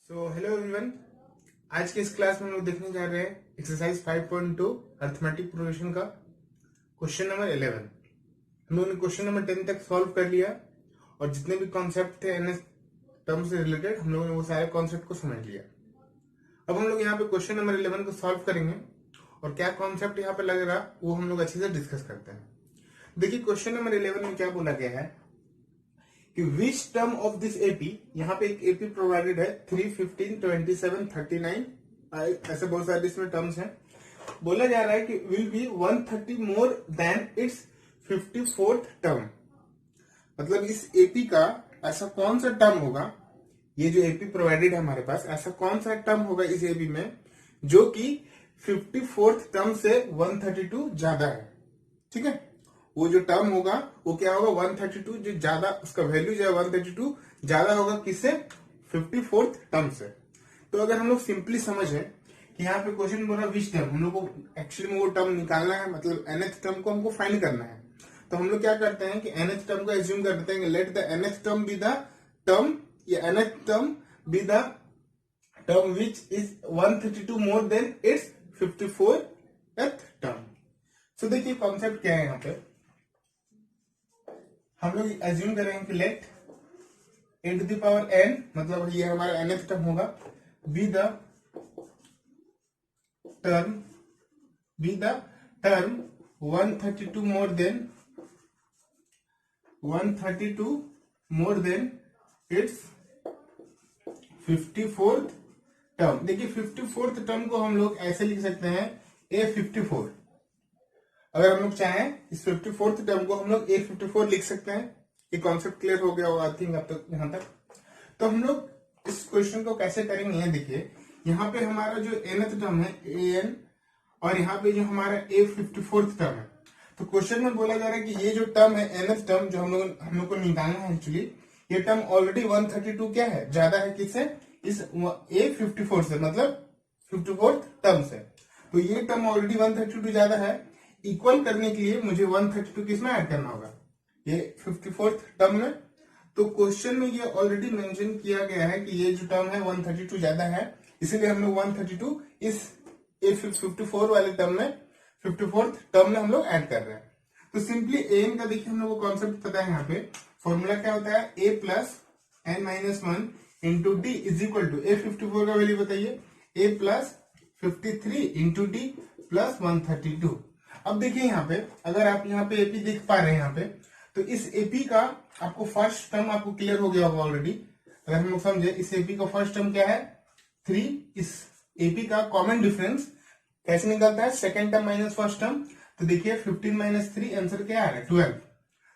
Hello everyone. आज के इस क्लास में हम लोग देखने जा रहे हैं एक्सरसाइज 5.2 अर्थमेटिक प्रोग्रेशन का क्वेश्चन नंबर 11। हम लोगों ने क्वेश्चन नंबर 10 तक सॉल्व कर लिया और जितने भी कॉन्सेप्ट थे एनएस टर्म से रिलेटेड हम लोगों ने वो सारे कॉन्सेप्ट को समझ लिया। अब हम लोग यहाँ पे क्वेश्चन नंबर 11 को सॉल्व करेंगे और क्या कॉन्सेप्ट यहाँ पे लग रहा वो हम लोग अच्छे से डिस्कस करते हैं। देखिए क्वेश्चन नंबर 11 में क्या बोला गया है कि which term of this AP, यहाँ पे एक एपी प्रोवाइडेड है 3, 15, 27, 39, ऐसे बहुत सारे इसमें टर्म्स हैं। बोला जा रहा है कि will be 130 more than it's 54th term. मतलब इस एपी का ऐसा कौन सा टर्म होगा, ये जो एपी प्रोवाइडेड है हमारे पास, ऐसा कौन सा टर्म होगा इस एपी में जो कि 54th टर्म से 132 ज्यादा है। ठीक है, वो जो टर्म होगा वो क्या होगा 132, जो ज्यादा उसका वैल्यू जो है 132 ज्यादा होगा किससे, 54th टर्म से। तो अगर हम लोग सिंपली समझें कि यहाँ पे क्वेश्चन बोल रहा है विच टर्म, हम लोग को एक्चुअली में वो टर्म निकालना है, मतलब nth टर्म को हमको फाइंड करना है। तो हम लोग क्या करते हैं कि nth टर्म को एज्यूम कर देते हैं, let the nth term be the term, या nth term be the term which is 132 more than it's 54th term. So देखिए कॉन्सेप्ट क्या है यहाँ पे, हम लोग एज्यूम करेंगे कि let n to the power n, मतलब ये हमारा nth टर्म होगा, be the term 132 more than it's 54th term. देखिए 54th टर्म को हम लोग ऐसे लिख सकते हैं A54। अगर हम लोग चाहें इस 54th टर्म को हम लोग A54 लिख सकते हैं। ये कॉन्सेप्ट क्लियर हो गया होगा आई थिंक अब तक यहां तक। तो हम लोग इस क्वेश्चन को कैसे करेंगे, ये देखिए यहाँ पे हमारा जो nth टर्म है an और यहाँ पे जो हमारा A54th टर्म है। तो क्वेश्चन में बोला जा रहा है कि ये जो टर्म है nth टर्म जो हम लोग को निकालना है, एक्चुअली ये टर्म ऑलरेडी 132 क्या है, ज्यादा है किससे, इस A54 से, मतलब 54th टर्म से। तो ये टर्म ऑलरेडी 132 ज्यादा है, इक्वल करने के लिए मुझे 132 किसमें ऐड करना होगा, ये 54th टर्म में। तो क्वेश्चन में ये ऑलरेडी मेंशन किया गया है कि ये जो टर्म है 132 ज्यादा है, इसीलिए हम लोग 132 इस 54 वाले टर्म में 54th टर्म में हम लोग ऐड कर रहे हैं। तो सिंपली एन का देखिए हम लोग को कॉन्सेप्ट पता है, यहाँ पे फॉर्मूला क्या होता है, a plus n minus 1 into d is equal to A54 का वैल्यू बताइए, a plus 53 into d plus 132। अब देखिए यहाँ पे अगर आप यहाँ पे एपी देख पा रहे हैं यहाँ पे, तो इस एपी का आपको फर्स्ट टर्म आपको क्लियर हो गया होगा ऑलरेडी। अगर हम लोग समझे इस एपी का फर्स्ट टर्म क्या है 3, इस एपी का कॉमन डिफरेंस कैसे निकलता है, second term minus first term. तो देखिए 15 माइनस 3 आंसर क्या आ रहा है 12।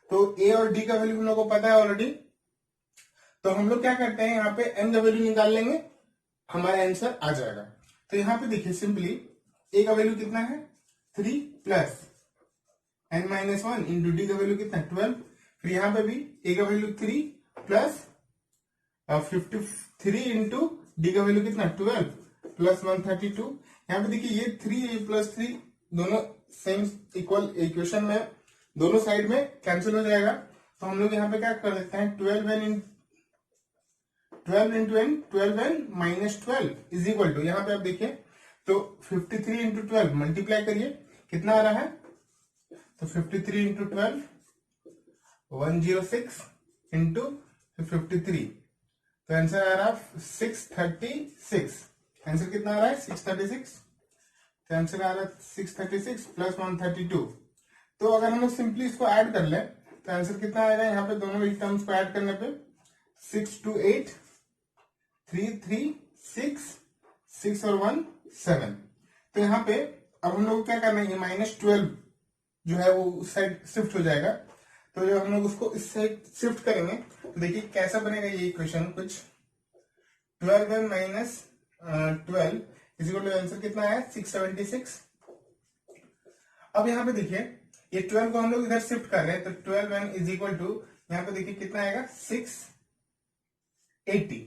तो ए और डी का वैल्यू हम लोग को पता है ऑलरेडी। तो हम लोग क्या करते हैं यहाँ पे एन का वैल्यू निकाल लेंगे, हमारा आंसर आ जाएगा। तो यहाँ पे देखिए सिंपली ए का वैल्यू कितना है 3 plus n minus 1 into D का वैल्यू कितना है 12। फिर यहाँ पे भी ए का वैल्यू 3 प्लस 53 इंटू डी का वैल्यू कितना 12 प्लस 132। यहाँ पे देखिए ये 3 प्लस 3 दोनों सेम इक्वल इक्वेशन में, दोनों साइड में कैंसिल हो जाएगा। तो हम लोग यहाँ पे क्या कर सकते हैं 12 into n 12n minus 12 is equal to, यहाँ पे आप देखिए तो 53 इंटू 12 मल्टीप्लाई करिए कितना आ रहा है, तो 53 इंटू 12 106 इंटू 53, तो आंसर आ रहा है 636। आंसर कितना आ रहा है 636। तो आंसर आ रहा है 636 प्लस 132। तो अगर हम लोग सिंपली इसको ऐड कर ले तो आंसर कितना आएगा, यहाँ पे दोनों ही टर्म्स को ऐड करने पे 6 2 8 3 3 6 6 और 1 7। तो यहाँ पे अब हम लोग क्या करना है, -12 जो है वो उस साइड शिफ्ट हो जाएगा। तो जब हम लोग उसको इस साइड शिफ्ट करेंगे तो देखिए कैसा बनेगा ये इक्वेशन कुछ 12n minus 12 is equal to answer कितना है 676। अब यहाँ पे देखिए ये 12 को हम लोग इधर शिफ्ट कर रहे हैं, तो 12n इज इक्वल टू यहाँ पे देखिए कितना आएगा 680।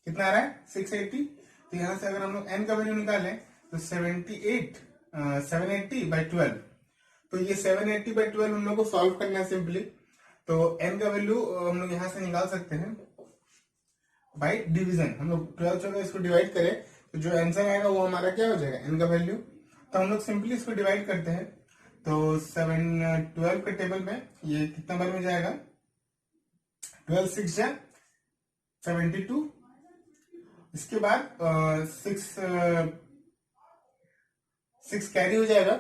कितना आ रहा है 680। तो यहां से अगर हम लोग n का वैल्यू निकालें तो 780 बाई 12। तो ये 780 बाई 12 हम लोग को सॉल्व करना है सिंपली। तो n का वैल्यू हम लोग यहां से निकाल सकते हैं बाय डिवीजन। हम लोग 12 से अगर इसको डिवाइड करें तो जो आंसर आएगा वो हमारा क्या हो जाएगा, n का वैल्यू। तो हम लोग सिंपली इसको डिवाइड करते हैं। तो 12 के टेबल में ये कितना बार में जाएगा, 12 6 जा 72। इसके बाद 6 कैरी हो जाएगा,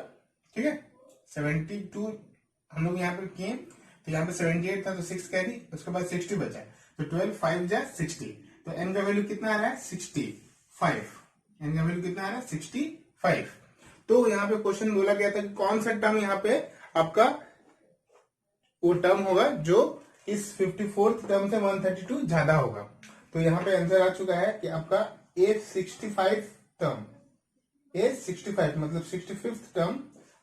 ठीक है। 72 हम लोग यहाँ पे किए, तो यहाँ पे 78 था तो 6 कैरी, उसके बाद 60 बचा। तो 12 5 जा 60। तो n का वैल्यू कितना आ रहा है, 65। n का वैल्यू कितना आ रहा है, 65। तो यहाँ पे क्वेश्चन बोला गया था कि कौन सा टर्म यहाँ पे आपका वो टर्म होगा जो इस 54th टर्म से 132 ज्यादा होगा। तो यहाँ पे आंसर आ चुका है कि आपका A65 टर्म, A65 मतलब 65th टर्म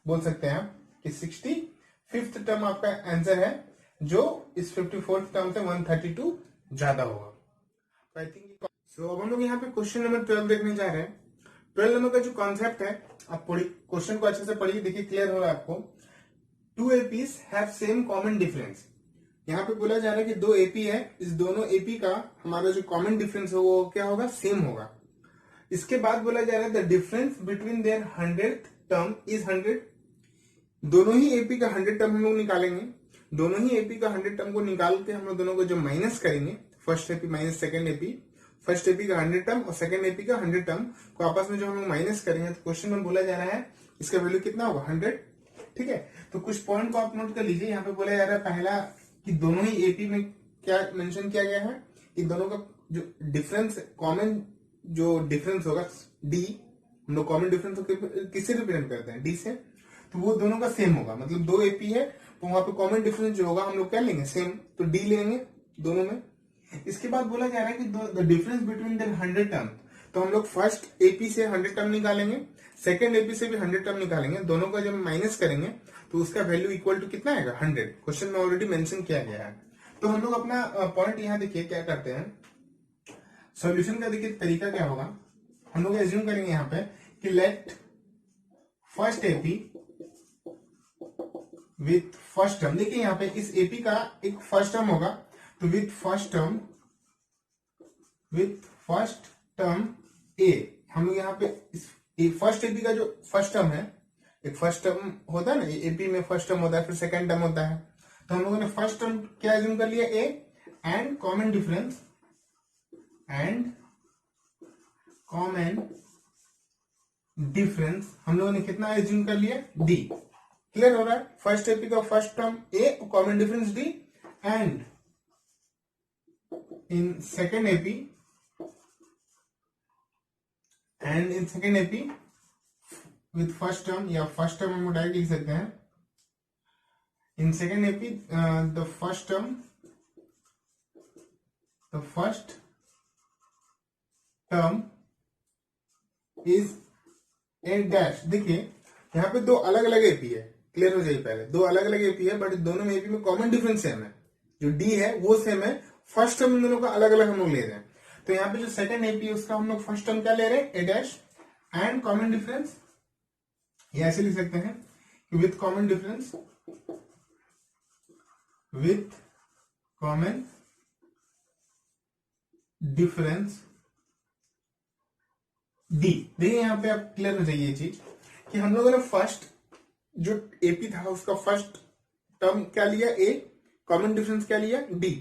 बोल सकते हैं आप कि 65th टर्म आपका आंसर है जो इस 54th टर्म से 132 ज्यादा होगा। तो आई थिंक सो अब हम लोग यहाँ पे क्वेश्चन नंबर 12 देखने जा रहे हैं। 12 नंबर का जो कॉन्सेप्ट है, आप क्वेश्चन को अच्छे से पढ़िए, देखिए क्लियर हो रहा है आपको। 2 APs have same common difference. यहाँ पे बोला जा रहा है कि 2 AP है, इस दोनों AP का हमारा जो कॉमन डिफरेंस है वो क्या होगा, सेम होगा। इसके बाद बोला जा रहा है the difference between their 100th term is 100। दोनों ही AP का 100 टर्म हम लोग निकालेंगे। दोनों ही AP का 100 टर्म को निकाल के हम लोग दोनों को जो माइनस करेंगे, first AP minus second AP, first AP का 100 टर्म और सेकेंड AP का 100 टर्म को आपस में जो हम लोग माइनस करेंगे, तो क्वेश्चन में बोला जा रहा है इसका वैल्यू कितना होगा, 100, ठीक है। तो कुछ पॉइंट को आप नोट कर लीजिए। यहाँ पे बोला जा रहा है पहला कि दोनों ही AP में क्या मेंशन किया गया है कि दोनों का जो डिफरेंस, कॉमन जो डिफरेंस होगा D, हम लोग कॉमन डिफरेंस किससे रिप्रेजेंट करते हैं, D से, तो वो दोनों का सेम होगा। मतलब 2 AP है तो वहां पे कॉमन डिफरेंस जो होगा हम लोग क्या लेंगे, सेम, तो D लेंगे दोनों में। इसके बाद बोला जा रहा है कि the difference between the 100 term, तो हम लोग फर्स्ट AP से 100 टर्म निकालेंगे, सेकेंड AP से भी 100 टर्म निकालेंगे, दोनों का जब माइनस करेंगे तो उसका वैल्यू इक्वल टू कितना आएगा, 100। क्वेश्चन में ऑलरेडी मेंशन किया गया है। तो हम लोग अपना पॉइंट यहाँ देखिए क्या करते हैं, सॉल्यूशन का देखिए तरीका क्या होगा। हम लोग एज्यूम करेंगे यहाँ पे कि let first AP with first term, देखिए यहाँ पे इस AP का एक फर्स्ट टर्म होगा, तो विथ फर्स्ट टर्म A, हम लोग यहाँ पे इस फर्स्ट AP का जो फर्स्ट टर्म है, एक फर्स्ट टर्म होता है ना, AP में फर्स्ट टर्म होता है, फिर सेकंड टर्म होता है। तो हम लोगों ने फर्स्ट टर्म क्या एज्यूम कर लिया, A, एंड कॉमन डिफरेंस हम लोगों ने कितना एज्यूम कर लिया, D। क्लियर हो रहा है, फर्स्ट AP का first term A, common difference D, and in second AP with first term, या फर्स्ट टर्म हम डायरेक्ट लिख सकते हैं, in second AP the first term is a dash. देखिए यहाँ पे दो अलग अलग AP है, क्लियर हो जाइए, पहले दो अलग अलग AP है, बट दोनों में AP में कॉमन डिफरेंस सेम है, जो D है वो सेम है, फर्स्ट टर्म इन दोनों का अलग अलग हम लोग ले रहे हैं। तो यहाँ पे जो सेकंड AP है उसका हम लोग फर्स्ट टर्म क्या ले रहे हैं, ए डैश, एंड कॉमन डिफरेंस, ये ऐसे लिख सकते हैं कि विथ कॉमन डिफरेंस D। देखिए यहाँ पे आप क्लियर हो जाइए ये चीज कि हम लोगों ने फर्स्ट जो AP था उसका फर्स्ट टर्म क्या लिया, A, कॉमन डिफरेंस क्या लिया, D।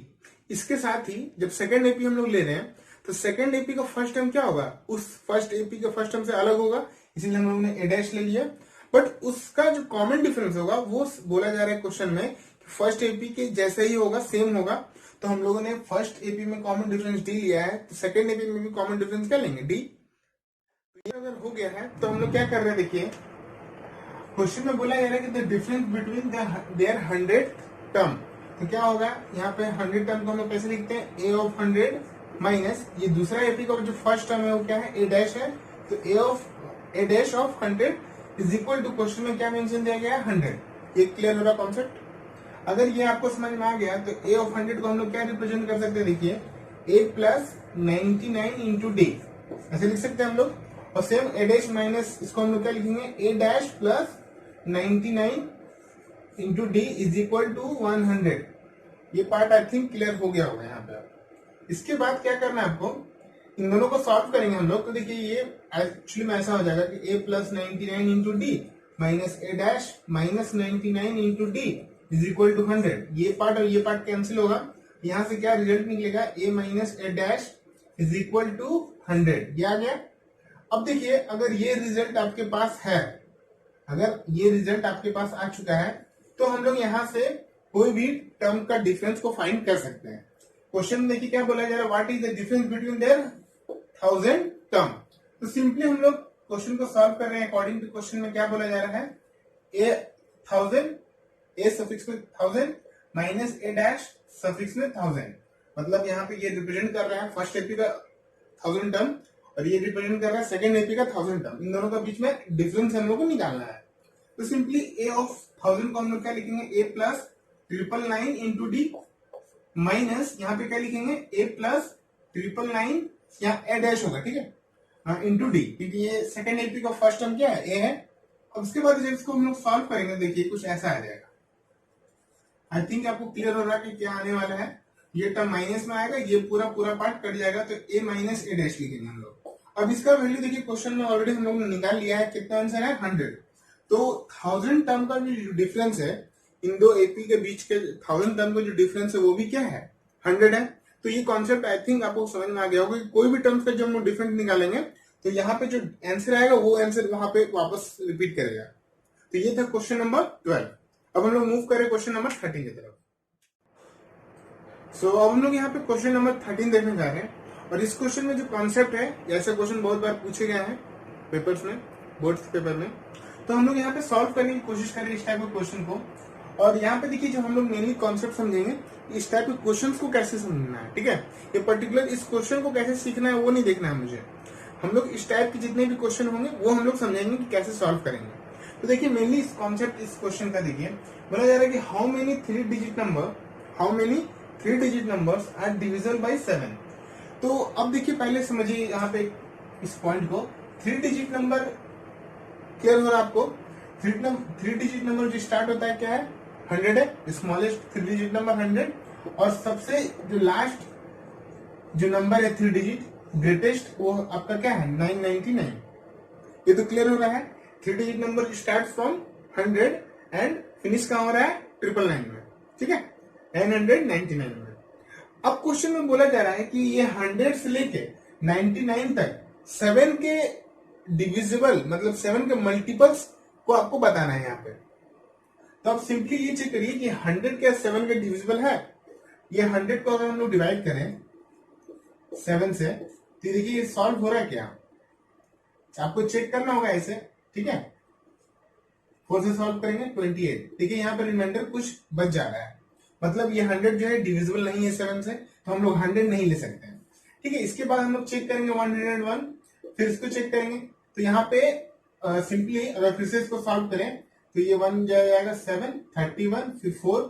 इसके साथ ही जब सेकंड AP हम लोग ले रहे हैं तो सेकंड AP का फर्स्ट टर्म क्या होगा, उस फर्स्ट AP के फर्स्ट टर्म से अलग होगा, इसीलिए हम लोगों ने ए डैश ले लिया। बट उसका जो कॉमन डिफरेंस होगा वो बोला जा रहा है क्वेश्चन में कि फर्स्ट AP के जैसे ही होगा, सेम होगा। तो हम लोगों ने फर्स्ट AP में कॉमन डिफरेंस D लिया है, तो सेकंड AP में भी कॉमन डिफरेंस क्या लेंगे, D। तो ये अगर हो गया है तो हम लोग क्या कर रहे हैं, देखिए क्वेश्चन में बोला जा रहा है कि the difference between their 100th term, तो क्या होगा यहाँ पे 100 टर्म को हम लोग कैसे लिखते हैं, A ऑफ 100 माइनस ये दूसरा AP का जो फर्स्ट टर्म है वो क्या है, ए डैश है, तो A dash of 100 is equal to, question में क्या मेंशन दिया गया है, 100। ये क्लियर हो रहा कॉन्सेप्ट। अगर ये आपको समझ में आ गया तो A ऑफ 100 को हम लोग क्या रिप्रेजेंट कर सकते हैं, देखिए A प्लस 99 इंटू D, ऐसे लिख सकते हैं हम लोग। और सेम ए डैश माइनस इसको हम लोग क्या लिखेंगे, A dash plus 99 into D is equal to 100। ये पार्ट आई थिंक क्लियर हो गया होगा यहाँ पे। इसके बाद क्या करना है आपको, इन दोनों को सॉल्व करेंगे हम लोग। तो देखिए ये एक्चुअली में ऐसा हो जाएगा कि a plus 99 into d minus a dash minus 99 into d is equal to 100। ये पार्ट और ये पार्ट कैंसिल होगा, यहां से क्या रिजल्ट निकलेगा, a minus a dash is equal to 100। ये आ गया। अब देखिए अगर ये रिजल्ट आपके पास है, अगर ये रिजल्ट आपके पास आ चुका है, तो हम लोग यहां से कोई भी टर्म का डिफरेंस को फाइंड कर सकते हैं। क्वेश्चन में देखिए क्या बोला जा रहा है, what is the difference between their 1000 term. तो सिंपली हम लोग क्वेश्चन को सॉल्व कर रहे हैं अकॉर्डिंग टू क्वेश्चन में क्या बोला जा रहा है, ए 1000 ए सफिक्स में 1000 माइनस ए डैश सफिक्स में 1000। मतलब यहाँ पे ये रिप्रेजेंट कर रहा है फर्स्ट एपी का 1000 टर्म और ये रिप्रेजेंट कर रहा है सेकंड एपी का 1000 टर्म। इन दोनों का बीच में डिफरेंस हम लोग को निकालना है। तो सिंपली ए ऑफ 1000 को हम लोग क्या लिखेंगे, ए प्लस 999 इंटू डी माइनस यहाँ पे क्या लिखेंगे, ए प्लस 999 यहाँ ए डैश होगा, ठीक है, इंटू डी, क्योंकि ये सेकंड एपी का फर्स्ट टर्म क्या है, ए है। अब उसके बाद जब इसको हम लोग सॉल्व करेंगे, देखिए कुछ ऐसा आ जाएगा। आई थिंक आपको क्लियर हो रहा है कि क्या आने वाला है। ये टर्म माइनस में आएगा, ये पूरा पार्ट कट जाएगा, तो ए माइनस ए डैश लिखेंगे हम लोग। अब इसका वैल्यू देखिए क्वेश्चन में ऑलरेडी हम लोग ने निकाल लिया है, कितना आंसर है 100। तो 1000 टर्म का जो डिफरेंस है इन दो एपी के बीच के 1000 टर्म का जो डिफरेंस है वो भी क्या है, 100 है। तो ये कॉन्सेप्ट आई थिंक आपको समझ में आ गया होगा कि कोई भी टर्म्स का जब हम लोग डिफरेंस निकालेंगे तो यहाँ पे जो आंसर आएगा वो आंसर वहां पे वापस रिपीट करेगा। तो ये था क्वेश्चन नंबर 12। अब हम लोग मूव करें क्वेश्चन नंबर 13 की तरफ। सो अब हम लोग यहाँ पे क्वेश्चन नंबर 13 देखने जा रहे हैं। और इस क्वेश्चन में जो कॉन्सेप्ट है, ऐसा क्वेश्चन बहुत बार पूछे गए हैं पेपर्स में, बोर्ड पेपर में, तो हम लोग यहाँ पे सॉल्व करने की कोशिश करें इस टाइप के क्वेश्चन को। और यहाँ पे देखिए जो हम लोग मेनली कॉन्सेप्ट समझेंगे, इस टाइप के क्वेश्चन को कैसे समझना है, ठीक है। ये पर्टिकुलर इस क्वेश्चन को कैसे सीखना है वो नहीं देखना है मुझे। हम लोग इस टाइप के जितने भी क्वेश्चन होंगे वो हम लोग समझेंगे कि कैसे सॉल्व करेंगे। तो देखिए मेनली इस कॉन्सेप्ट इस क्वेश्चन का देखिए बोला जा रहा है कि how many three digit numbers are divisible by 7। तो अब देखिए पहले समझिए यहाँ पे इस पॉइंट को, 3 डिजिट नंबर क्लियर हो रहा है आपको। 3 डिजिट नंबर जो स्टार्ट होता है क्या है, 100 है, स्मॉलेस्ट 3 डिजिट नंबर 100, और सबसे जो लास्ट जो नंबर है 3 डिजिट ग्रेटेस्ट वो आपका क्या है 999। ये तो क्लियर हो रहा है। 3 digit number start from 100 and finish कहां हो रहा है 999 में, ठीक है, 999 में। अब क्वेश्चन में बोला जा रहा है कि ये 100 से लेके 99 तक 7 के डिविजिबल मतलब 7 के मल्टीपल्स को आपको बताना है यहाँ पे। तो आप सिंपली ये चेक करिए कि 100 क्या 7 के डिविजिबल है। ये 100 को अगर हम लोग डिवाइड करें 7 से, तो देखिए ये सॉल्व हो रहा है क्या, आपको चेक करना होगा ऐसे, ठीक है। 4 से सॉल्व करेंगे 28, देखिए यहाँ पर रिमाइंडर कुछ बच जा रहा है, मतलब ये 100 जो है डिविजिबल नहीं है 7 से, तो हम लोग 100 नहीं ले सकते हैं, ठीक है। इसके बाद हम लोग चेक करेंगे 101, फिर इसको चेक करेंगे। तो यहाँ पे सिंपली अगर फिर से इसको सॉल्व करें तो ये 1 जाएगा 7, 31, फिर 4,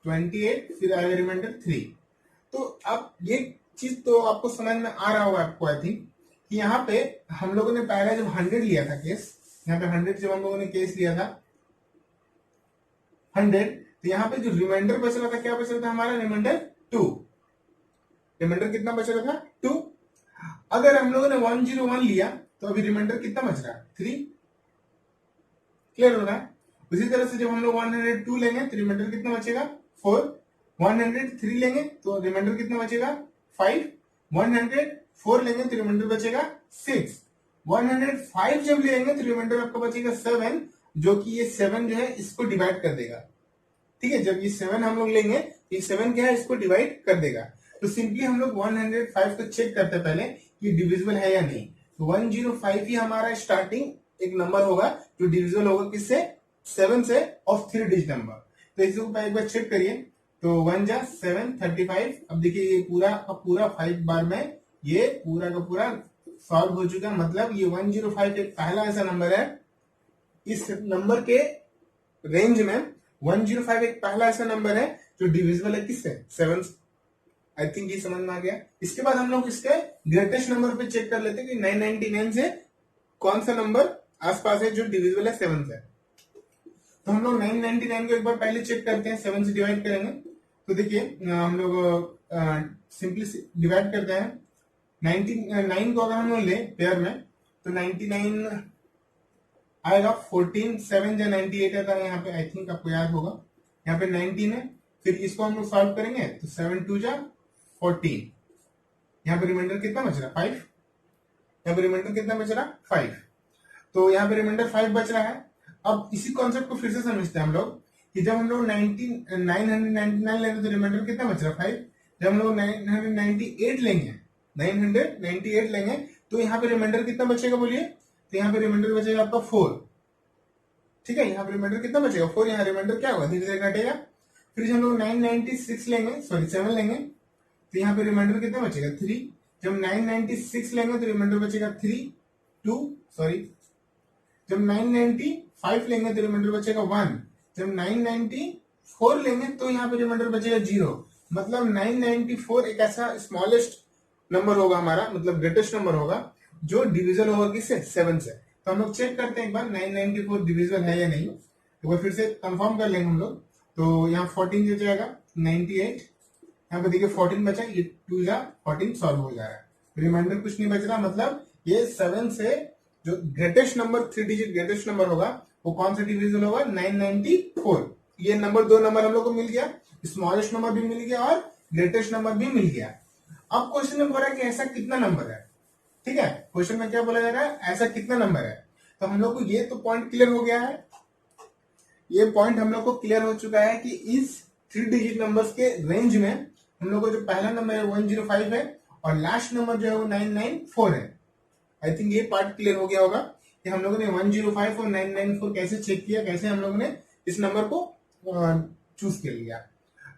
28, फिर आएगा रिमाइंडर 3। तो अब ये चीज तो आपको समझ में आ रहा होगा आपको, आई थिंक कि यहाँ पे हम लोगों ने पहले जब 100 लिया था केस, यहाँ पे 100 जब हम लोगों ने केस लिया था 100, तो यहाँ पे जो रिमाइंडर बच रहा था क्या बच रहा था हमारा, रिमाइंडर 2। रिमाइंडर कितना बच रहा था 2। अगर हम लोगों ने 101 लिया तो अभी रिमाइंडर कितना बच रहा है 3। क्लियर हो रहा है। उसी तरह से जब हम लोग 102 लेंगे तो रिमाइंडर कितना बचेगा 4। 103 लेंगे तो रिमाइंडर कितना बचेगा 5। 104 लेंगे तो रिमाइंडर बचेगा 6। 105 जब लेंगे तो रिमाइंडर आपका बचेगा 7, जो कि ये 7 जो है इसको डिवाइड कर देगा, ठीक है। जब ये 7 हम लोग लेंगे तो ये 7 क्या है इसको डिवाइड कर देगा। तो सिंपली हम लोग 105 को चेक करते हैं पहले कि डिविजिबल है या नहीं। तो 105 ही हमारा स्टार्टिंग एक नंबर होगा जो डिविजिबल होगा किससे 7 से ऑफ 3 डिजिट नंबर। तो इसको एक बार चेक करिए, तो 1 जा 7, 35। अब देखिए ये पूरा का पूरा 5 बार में ये पूरा का पूरा सॉल्व हो चुका, मतलब ये 105 एक पहला ऐसा नंबर है, इस नंबर के रेंज में 105 एक पहला ऐसा नंबर है जो डिविजिबल है किससे 7 से। आई थिंक ये समझ में आ गया। इसके बाद हम लोग इसके ग्रेटेस्ट नंबर पे चेक कर लेते हैं कि 999 से कौन सा नंबर आसपास है जो डिविजिबल है 7 से। तो हम लोग 999 को एक बार पहले चेक करते हैं, 7 से डिवाइड करेंगे। तो देखिए हम लोग सिंपली डिवाइड करते हैं 9 को अगर हम लोग ले पेयर में तो 99 आएगा 14, 7 या 98 आता है यहाँ पे, आई थिंक आपको याद होगा। यहाँ पे 19 है, फिर इसको हम लोग सॉल्व करेंगे तो 7 2 जा 14, यहाँ पे रिमाइंडर कितना बच रहा 5, यहाँ पे रिमाइंडर कितना बच रहा 5, तो यहाँ पे रिमाइंडर 5 बच रहा है। अब इसी कॉन्सेप्ट को फिर से समझते हैं हम लोग कि जब हम लोग 999 लेंगे तो रिमाइंडर कितना बच रहा 5, जब हम लोग 998 लेंगे 998 लेंगे तो यहाँ पे रिमाइंडर कितना बचेगा बोलिए, तो यहाँ पे रिमाइंडर बचेगा आपका 4, ठीक है। यहाँ पे रिमाइंडर कितना बचेगा 4, यहाँ रिमाइंडर क्या होगा धीरे धीरे घटेगा। फिर हम लोग 996 लेंगे, सॉरी 7 लेंगे तो यहाँ पे रिमाइंडर कितना बचेगा 3, जब 996 लेंगे तो रिमाइंडर बचेगा 3 2, सॉरी जब 995 लेंगे तो रिमाइंडर बचेगा 1, जब 994 लेंगे तो यहाँ पे रिमाइंडर बचेगा 0। मतलब 994 एक ऐसा स्मॉलेस्ट नंबर होगा हमारा, मतलब ग्रेटेस्ट नंबर होगा जो डिविजल होगा किससे 7 से। तो हम लोग चेक करते हैं एक बार 994 डिविजल है या नहीं, तो फिर से कंफर्म कर लेंगे हम लोग। तो यहाँ 14 जो जाएगा 98, यहाँ पे देखिए 14 बचा, ये 2 या 14 सॉल्व हो जा रहा है, रिमाइंडर कुछ नहीं बच रहा। मतलब ये 7 से जो greatest number 3 digit greatest number होगा वो कौन सा डिविजन होगा 994। ये नंबर 2 नंबर हम लोग को मिल गया, स्मॉलेस्ट नंबर भी मिल गया और ग्रेटेस्ट नंबर भी मिल गया। अब क्वेश्चन में बोला है कि ऐसा कितना नंबर है, ठीक है। क्वेश्चन में क्या बोला जा रहा है ऐसा कितना नंबर है, तो हम लोग को ये तो पॉइंट क्लियर हो गया है, ये पॉइंट हम लोग को क्लियर हो चुका है कि इस 3 डिजिट नंबर्स के रेंज में हम लोग को जो पहला नंबर है 105 है और लास्ट नंबर जो है वो 994 है। आई थिंक ये पार्ट क्लियर हो गया होगा कि हम लोगों ने 105 और 994 कैसे चेक किया, कैसे हम लोगों ने इस नंबर को चूज कर लिया।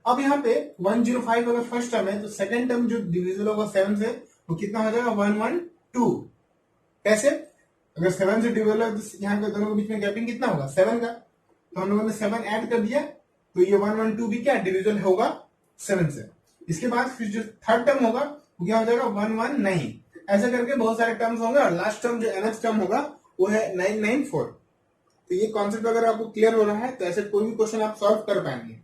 अब यहाँ पे 105 अगर फर्स्ट टर्म है तो सेकंड टर्म जो डिविजल होगा 7 से वो कितना हो जाएगा 112। कैसे, अगर 7 से डिविजल है तो यहाँ पे दोनों के बीच में गैपिंग कितना होगा 7 का, तो हम लोगों ने 7 ऐड कर दिया तो ये 112 भी क्या डिविजल होगा 7 से। इसके बाद फिर जो थर्ड टर्म होगा वो क्या हो जाएगा 119। ऐसे करके बहुत सारे टर्म्स होंगे और लास्ट टर्म जो nth टर्म होगा वो है 994। तो ये कॉन्सेप्ट अगर आपको क्लियर हो रहा है तो ऐसे कोई भी क्वेश्चन आप सॉल्व कर पाएंगे।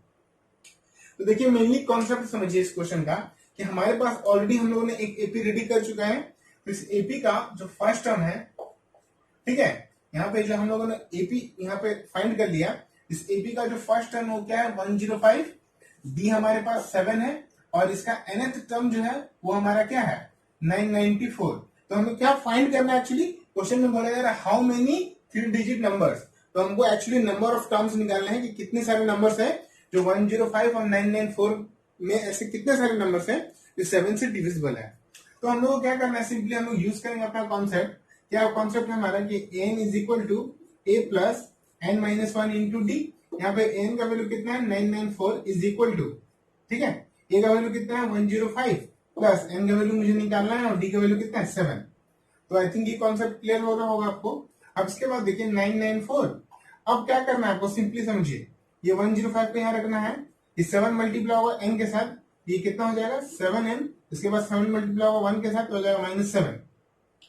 तो देखिए मेनली कॉन्सेप्ट समझिए इस क्वेश्चन का कि हमारे पास ऑलरेडी हम लोगों ने एक एपी रेडी कर चुका है। तो इस एपी का जो फर्स्ट टर्म है, ठीक है, यहाँ पे जो हम लोगों ने एपी यहाँ पे फाइंड कर लिया, इस एपी का जो फर्स्ट टर्म वो क्या है 105, डी हमारे पास 7 है और इसका nth टर्म जो है वो हमारा क्या है 994। तो हमें क्या फाइंड करना है, एक्चुअली क्वेश्चन में बोला जा रहा है हाउ मेनी 3 डिजिट नंबर्स, तो हमको एक्चुअली नंबर ऑफ टर्म्स निकालना है कि कितने सारे नंबर्स है जो 105 और 994 में ऐसे कितने सारे नंबर्स हैं जो 7 से डिविजिबल है। तो हम लोग को क्या करना है, सिंपली हम लोग यूज करेंगे अपना कॉन्सेप्ट। क्या कॉन्सेप्ट है हमारा कि n is equal to a plus n minus 1 into d. यहाँ पे n का वैल्यू कितना है 994 इज इक्वल टू, ठीक है, a का वैल्यू कितना है 105 प्लस n का वैल्यू मुझे निकालना है और d का वैल्यू कितना है 7। तो आई थिंक ये कॉन्सेप्ट क्लियर हो रहा होगा आपको। अब इसके बाद देखिए 994, अब क्या करना है आपको, सिंपली समझिए ये 105 को यहाँ रखना है, ये 7 मल्टीप्लाई होगा n के साथ, ये कितना हो जाएगा 7n, इसके बाद 7 मल्टीप्लाई होगा 1 के साथ तो हो जाएगा -7।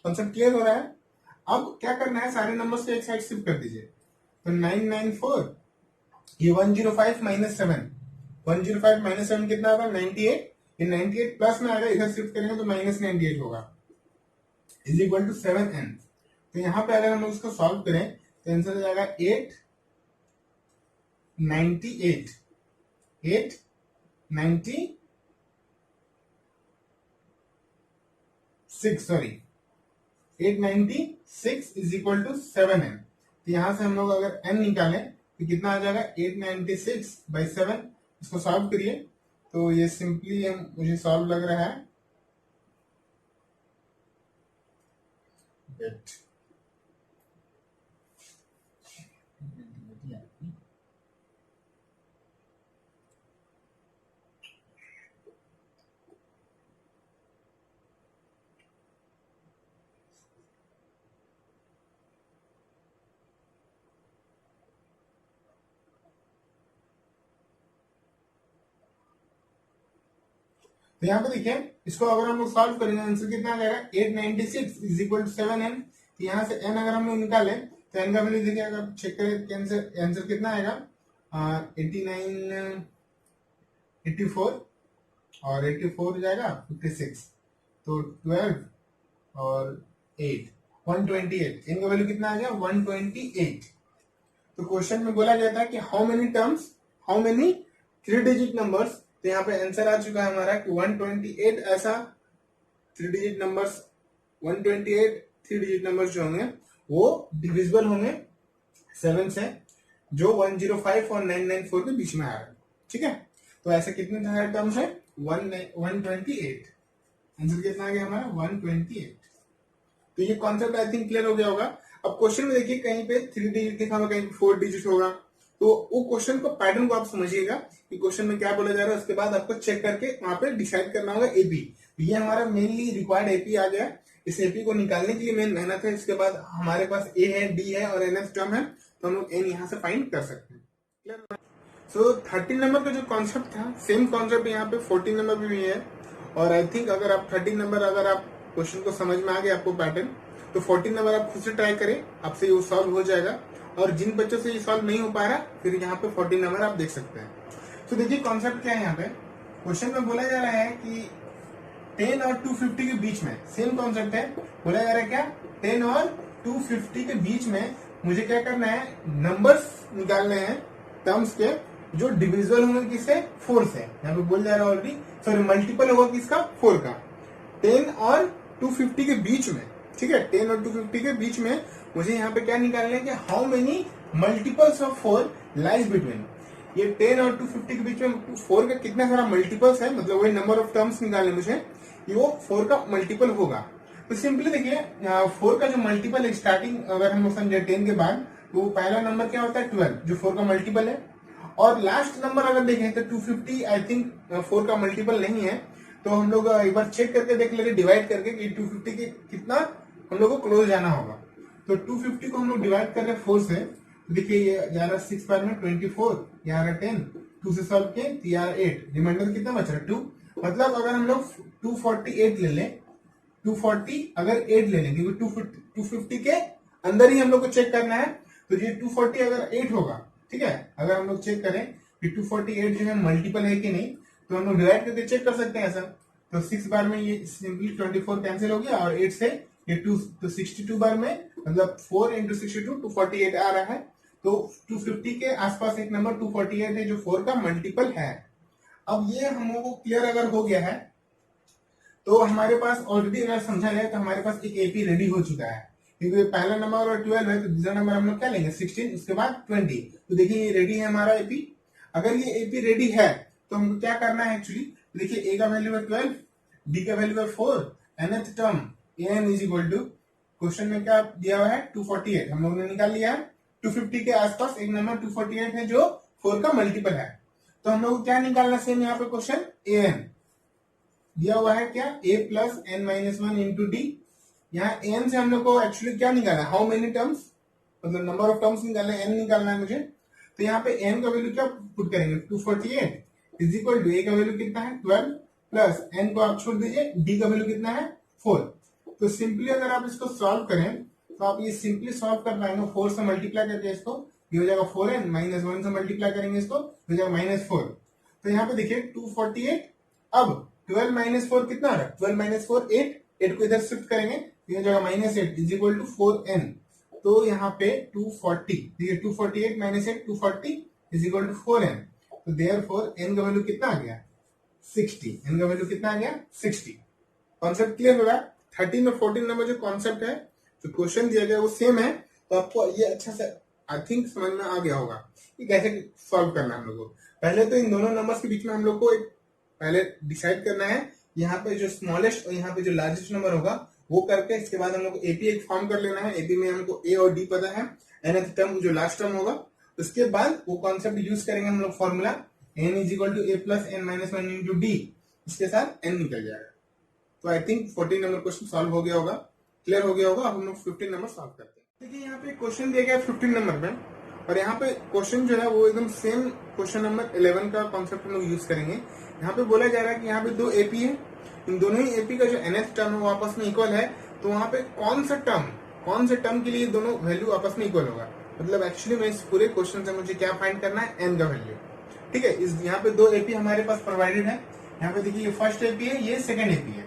कॉन्सेप्ट क्लियर हो रहा है। अब क्या करना है, सारे नंबर्स को एक साइड शिफ्ट कर दीजिए। तो 994 ये 105 माइनस 7, 105 माइनस 7 कितना होगा 98, ये 98 प्लस में आएगा, इधर शिफ्ट करेंगे तो -98 होगा इज इक्वल टू 7n। तो यहाँ पे अगर हम लोग इसको सॉल्व करें तो आंसर हो जाएगा 896, sorry 896 is equal to 7n। तो यहां से हम लोग अगर n निकालें तो कितना आ जाएगा 896 बाई 7। इसको सॉल्व करिए तो ये सिंपली मुझे सॉल्व लग रहा है तो यहाँ पे देखिए इसको अगर हम लोग सॉल्व करेंगे आंसर कितना आ जाएगा 896 इज इक्वल टू 7n। तो यहाँ से n अगर हम लोग निकाले तो n का वैल्यू देखिए अगर चेक करें आंसर कितना आएगा 89 84 और 84 हो जाएगा 56, तो 12 और 8 128, इनका वैल्यू कितना आ गया 128। तो क्वेश्चन में बोला जाता है कि हाउ मेनी 3 डिजिट नंबर्स, तो यहाँ पे आंसर आ चुका है हमारा कि 128 ऐसा 3 डिजिट नंबर्स, 128 3 डिजिट नंबर्स जो होंगे वो डिविजिबल होंगे 7 से, जो 105 और 994 के बीच में आ रहा है। ठीक है, तो ऐसे कितने सारे टर्म्स है 128, आंसर कितना आ गया हमारा 128। तो ये कॉन्सेप्ट आई थिंक क्लियर हो गया होगा। अब क्वेश्चन में देखिए कहीं पे 3 डिजिट लिखा होगा, कहीं पे 4 डिजिट होगा, तो वो क्वेश्चन को पैटर्न को आप समझिएगा कि क्वेश्चन में क्या बोला जा रहा है, उसके बाद आपको चेक करके वहां पे डिसाइड करना होगा एपी। ये हमारा मेनली रिक्वायर्ड एपी आ गया। इस एपी को निकालने के लिए मेन मेहनत है। इसके बाद हमारे पास ए है, डी है और एनएफ टर्म है, तो हम लोग एन यहाँ से फाइंड कर सकते हैं। सो 13 नंबर का जो कॉन्सेप्ट था सेम कॉन्सेप्ट यहाँ पे 14 नंबर पे भी है। और आई थिंक अगर आप 13 नंबर अगर आप क्वेश्चन को समझ में आ गया आपको पैटर्न, तो 14 नंबर आप खुद से ट्राई करें, आपसे ये सॉल्व हो जाएगा। और जिन बच्चों से ये सॉल्व नहीं हो पा रहा, फिर यहाँ पे 14 नंबर आप देख सकते हैं। तो देखिए कॉन्सेप्ट क्या है यहाँ पे, क्वेश्चन में बोला जा रहा है कि 10 और 250 के बीच में, सेम कॉन्सेप्ट है, बोला जा रहा है क्या 10 और 250 के बीच में मुझे क्या करना है, नंबर्स निकालने हैं टर्म्स के जो डिविजिबल होंगे किससे 4 से। यहाँ पे बोल जा रहा है ऑलरेडी, सॉरी मल्टीपल होगा किसका 4 का, 10 और 250 के बीच में। ठीक है, 10 और 250 के बीच में मुझे यहाँ पे क्या निकालना है कि how many multiples of 4 lies between. ये 10 और 250 के बीच में 4 का कितना सारा मल्टीपल्स है, मतलब वही नंबर ऑफ टर्म्स निकालने मुझे, ये वो 4 का मल्टीपल होगा। तो सिंपली देखिए 4 का जो मल्टीपल है स्टार्टिंग अगर हम समझे 10 के बाद, तो पहला नंबर क्या होता है 12 जो 4 का मल्टीपल है। और लास्ट नंबर अगर देखें तो 250 आई थिंक 4 का मल्टीपल नहीं है, तो हम लोग एक बार चेक करके देख लेंगे डिवाइड करके कि 250 के कितना हम लोग को क्लोज जाना होगा। तो 250 को हम लोग डिवाइड कर रहे हैं 4 से, तो देखिए ये जा रहा 6 बार में 24, यहाँ रहा 10, 2 से सॉल्व किए तो यहाँ 8, रिमाइंडर कितना बच रहा है 2। मतलब अगर हम लोग 248 ले लें, 240 अगर 8 ले लें, क्योंकि 250 के अंदर ही हम लोग को चेक करना है, तो ये 240 अगर 8 होगा, ठीक है, अगर हम लोग चेक करें कि 248 जो है मल्टीपल है कि नहीं, तो हम लोग डिवाइड करके चेक कर सकते हैं ऐसा। तो 6 बार में ये सिंपली 24 कैंसिल हो गया, और 8 से ये 2, तो 62 बार में मतलब 4 इंटू 62 248 आ रहा है। तो 250 के आसपास एक नंबर 248 है जो 4 का मल्टीपल है। अब ये हम लोगों को क्लियर अगर हो गया है, तो हमारे पास ऑलरेडी अगर समझा जाए तो हमारे पास एक एपी रेडी हो चुका है, क्योंकि पहला नंबर और 12 है, तो दूसरा नंबर हम लोग क्या लेंगे 16, उसके बाद 20। तो देखिए ये रेडी है हमारा एपी। अगर ये एपी रेडी है तो हमको क्या करना है एक्चुअली, देखिए ए का वैल्यू है 12, डी का वैल्यू है 4, nth term an is equal to, question में क्या दिया हुआ है 248, हम लोगों ने निकाल लिया है। 250 के आसपास एक नंबर 248 है जो 4 का मल्टीपल है, तो हम लोग क्या निकालना सेम यहाँ पे क्वेश्चन an दिया हुआ है क्या a plus n minus 1 into d. यहाँ n से हम लोग को एक्चुअली क्या निकालना है, हाउ मेनी टर्म्स, मतलब नंबर ऑफ टर्म्स निकालना है, n निकालना है मुझे। तो यहाँ पे n का वैल्यू क्या पुट करेंगे 248 इज इक्वल टू a का वैल्यू कितना है 12 प्लस n को आप छोड़ दीजिए, d का वैल्यू कितना है 4। तो सिंपली अगर आप इसको सॉल्व करें तो आप ये सिंपली सॉल्व कर पाएंगे, 4 से मल्टीप्लाई करके इसको, ये हो जाएगा 4n, माइनस 1 से मल्टीप्लाई करेंगे इसको, हो जाएगा -4। तो यहाँ पे देखिए 248, अब 12 माइनस 4 कितना आ रहा है, 12 माइनस 4 8 को इधर शिफ्ट करेंगे, ये हो जाएगा -8 इज इक्वल टू 4n। तो यहाँ पे 240, देखिए 248 minus 8 240 is equal to 4n। तो देयरफॉर n का वैल्यू कितना आ गया 60, n का वैल्यू कितना आ गया 60। कॉन्सेप्ट क्लियर होगा। 13 और 14 नंबर जो कॉन्सेप्ट है, जो क्वेश्चन दिया गया वो सेम है, तो आपको ये अच्छा से आई थिंक समझ में आ गया होगा कि कैसे सॉल्व करना है हम लोग को। पहले तो इन दोनों नंबर्स के बीच में हम लोग को एक पहले डिसाइड करना है, यहाँ पे जो स्मॉलेस्ट और यहाँ पे जो लार्जेस्ट नंबर होगा वो करके, इसके बाद हम लोग को एपी एक फॉर्म कर लेना है। एपी में हमको ए और डी पता है, nth टर्म जो लास्ट टर्म होगा, उसके बाद वो कॉन्सेप्ट यूज करेंगे हम लोग formula n is equal to a plus n minus 1 into d, इसके साथ n निकल जाएगा। तो I think 14 number question solve हो गया होगा, क्लियर हो गया होगा। अब हम लोग 15 नंबर सॉल्व करते हैं। देखिए यहाँ पे क्वेश्चन दिया गया 15 नंबर में, और यहाँ पे क्वेश्चन जो है वो एकदम सेम क्वेश्चन नंबर 11 का कॉन्सेप्ट हम लोग यूज करेंगे। यहाँ पे बोला जा रहा है कि यहाँ पे 2 एपी है, इन दोनों ही एपी का जो nth टर्म है वो आपस में इक्वल है, तो वहां पे कौन से टर्म के लिए दोनों वैल्यू आपस में इक्वल होगा। मतलब एक्चुअली में इस पूरे क्वेश्चन से मुझे क्या फाइंड करना है, n का वैल्यू। ठीक है, इस यहाँ पे 2 एपी हमारे पास प्रोवाइडेड है, यहाँ पे देखिए ये फर्स्ट एपी है, ये सेकंड एपी है,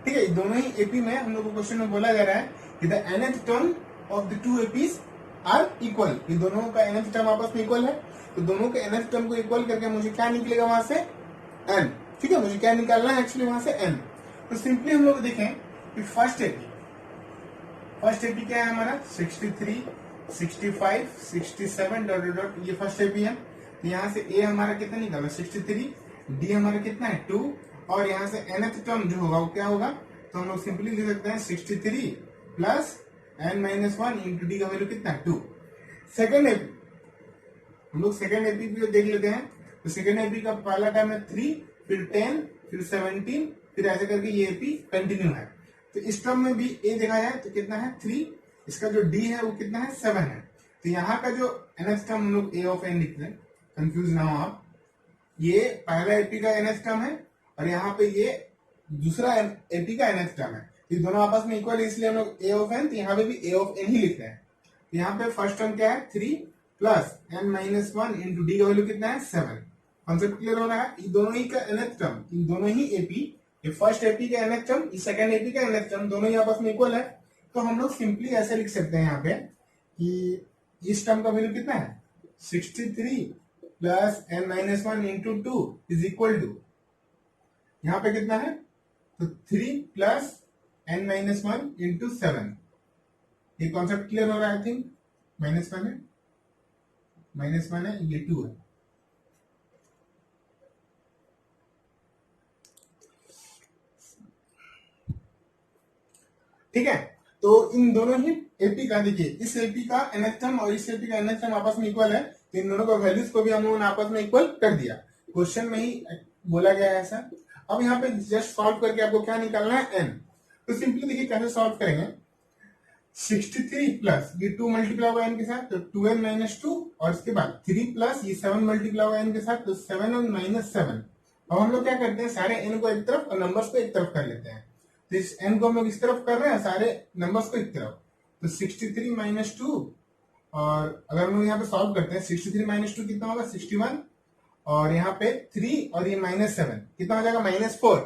ठीक है। दोनों ही एपी में हम लोग को क्वेश्चन में बोला जा रहा है कि the nth term of the two APs are equal, ये दोनों का nth टर्म आपस में इक्वल है, तो दोनों के nth टर्म को इक्वल करके मुझे क्या निकलेगा वहां से n, ठीक है। मुझे क्या निकालना है एक्चुअली वहां से n। तो सिंपली हम लोग देखें कि फर्स्ट एपी क्या है हमारा 63, 65, 67 डॉट डॉट, ये फर्स्ट एपी है। तो यहाँ से a हमारा कितना निकाला 63, d हमारा कितना है 2, और यहाँ से nth टर्म जो होगा वो क्या होगा, तो हम लोग सिंपली लिख सकते हैं 63 प्लस n-1 इंटू डी का वैल्यू कितना है 2। सेकेंड एपी, हम लोग सेकेंड एपी भी देख लेते हैं। तो सेकेंड एपी का पहला टर्म है 3, फिर 10, फिर 17, फिर ऐसे करके ये एपी कंटिन्यू है। तो इस टर्म में भी a देखा जाए तो कितना है 3, इसका जो d है वो कितना है 7 है। तो यहाँ का जो nth टर्म हम लोग a ऑफ n लिखते हैं, कंफ्यूज ना हो आप, ये पहला एपी का nth टर्म है और यहाँ पे ये दूसरा एपी का nth टर्म है। ये दोनों आपस में इक्वल है, इसलिए हम लोग a ऑफ n, तो यहाँ पे भी a ऑफ n ही लिख रहे हैं। तो यहाँ पे फर्स्ट टर्म क्या है 3 प्लस n-1 इंटू डी का वैल्यू कितना है 7। कॉन्सेप्ट क्लियर हो रहा है। ये दोनों ही का nth टर्म, इन दोनों ही एपी, ये फर्स्ट एपी का nth टर्म, ये सेकंड एपी का nth टर्म, दोनों ही आपस में इक्वल है। तो हम लोग सिंपली ऐसे लिख सकते हैं यहाँ पे कि इस टर्म का वैल्यू कितना है 63 plus n-1 into 2 is equal to, यहाँ पे कितना है तो 3 प्लस n-1 इंटू 7। ये कॉन्सेप्ट क्लियर हो रहा है आई थिंक। -1 है, -1 है, ये 2 है। ठीक है, तो इन दोनों ही एपी का देखिए, इस एपी का nth टर्म और इस एपी का nth टर्म आपस में इक्वल है, तो इन दोनों का वैल्यूज को भी हम लोगों ने आपस में इक्वल कर दिया। क्वेश्चन में ही बोला गया है ऐसा। अब यहाँ पे जस्ट सॉल्व करके आपको क्या निकालना है n। तो सिंपली देखिए कैसे सॉल्व करेंगे। 63 प्लस ये 2 मल्टीप्लाई होगा n के साथ, तो 2n माइनस 2, और इसके बाद 3 प्लस ये 7 मल्टीप्लाई होगा n के साथ, तो 7n माइनस 7। अब हम लोग क्या करते हैं, सारे n को एक तरफ और नंबर्स को एक तरफ कर लेते हैं। तो इस n को हम लोग इस तरफ कर रहे हैं, सारे नंबर्स को एक तरफ। तो 63 माइनस 2, और अगर हम लोग यहाँ पे सॉल्व करते हैं 63 माइनस 2 कितना होगा 61, और यहाँ पे 3 और ये -7 कितना हो जाएगा -4।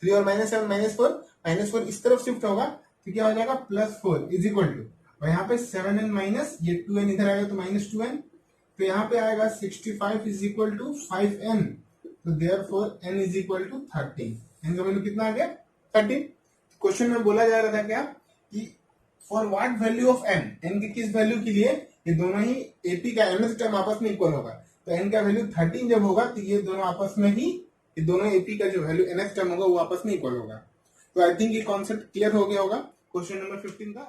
3 और -7 -4 इस तरफ शिफ्ट होगा तो क्या हो जाएगा +4 इज इक्वल टू, और यहाँ पे 7n माइनस ये 2n इधर आएगा तो -2n, तो यहाँ पे आएगा 65 इज इक्वल टू 5n, तो therefore n is equal to 13। n का वैल्यू कितना आ गया 13। क्वेश्चन में बोला जा रहा था क्या कि for what value of n के किस वैल्यू के लिए ये दोनों ही एपी का nth टर्म आपस में इक्वल होगा। तो n का वैल्यू 13 जब होगा तो ये दोनों आपस में ही, ये दोनों एपी का जो वैल्यू nth टर्म होगा वो आपस में इक्वल होगा। तो आई थिंक ये कॉन्सेप्ट क्लियर हो गया होगा क्वेश्चन नंबर 15 का।